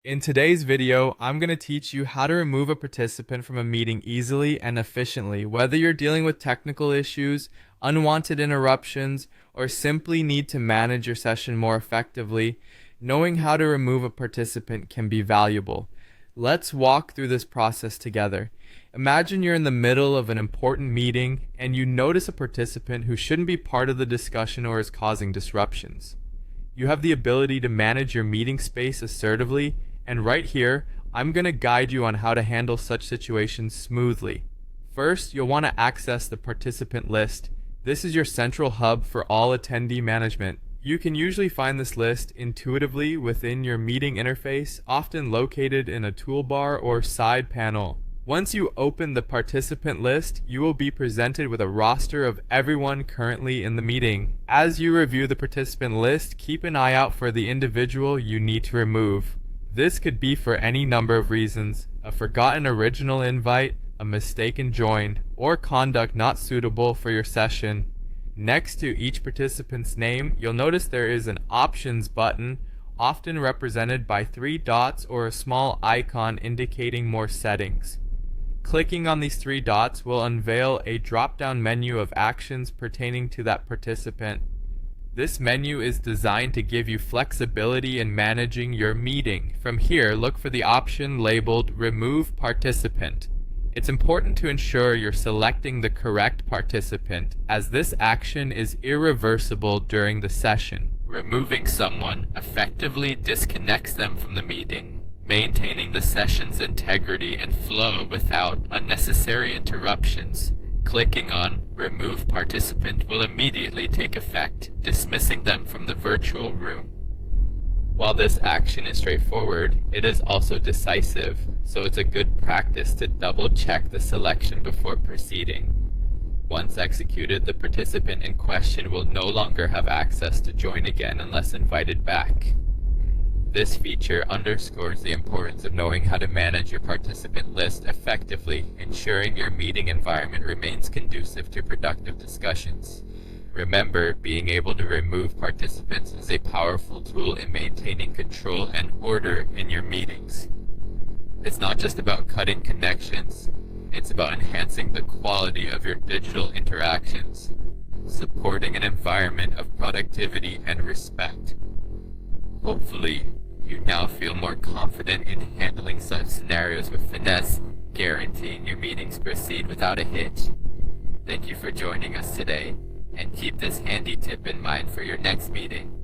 In today's video, I'm going to teach you how to remove a participant from a meeting easily and efficiently, whether you're dealing with technical issues, unwanted interruptions, or simply need to manage your session more effectively. Knowing how to remove a participant can be valuable. Let's walk through this process together. Imagine you're in the middle of an important meeting and you notice a participant who shouldn't be part of the discussion or is causing disruptions. You have the ability to manage your meeting space assertively, and right here, I'm going to guide you on how to handle such situations smoothly. First, you'll want to access the participant list. This is your central hub for all attendee management. You can usually find this list intuitively within your meeting interface, often located in a toolbar or side panel. Once you open the participant list, you will be presented with a roster of everyone currently in the meeting. As you review the participant list, keep an eye out for the individual you need to remove. This could be for any number of reasons: a forgotten original invite, a mistaken join, or conduct not suitable for your session. Next to each participant's name, you'll notice there is an Options button, often represented by 3 dots or a small icon indicating more settings. Clicking on these 3 dots will unveil a drop-down menu of actions pertaining to that participant. This menu is designed to give you flexibility in managing your meeting. From here, look for the option labeled Remove Participant. It's important to ensure you're selecting the correct participant, as this action is irreversible during the session. Removing someone effectively disconnects them from the meeting, maintaining the session's integrity and flow without unnecessary interruptions. Clicking on Remove Participant will immediately take effect, dismissing them from the virtual room. While this action is straightforward, it is also decisive, so it's a good practice to double-check the selection before proceeding. Once executed, the participant in question will no longer have access to join again unless invited back. This feature underscores the importance of knowing how to manage your participant list effectively, ensuring your meeting environment remains conducive to productive discussions. Remember, being able to remove participants is a powerful tool in maintaining control and order in your meetings. It's not just about cutting connections, it's about enhancing the quality of your digital interactions, supporting an environment of productivity and respect. Hopefully, you now feel more confident in handling such scenarios with finesse, guaranteeing your meetings proceed without a hitch. Thank you for joining us today, and keep this handy tip in mind for your next meeting.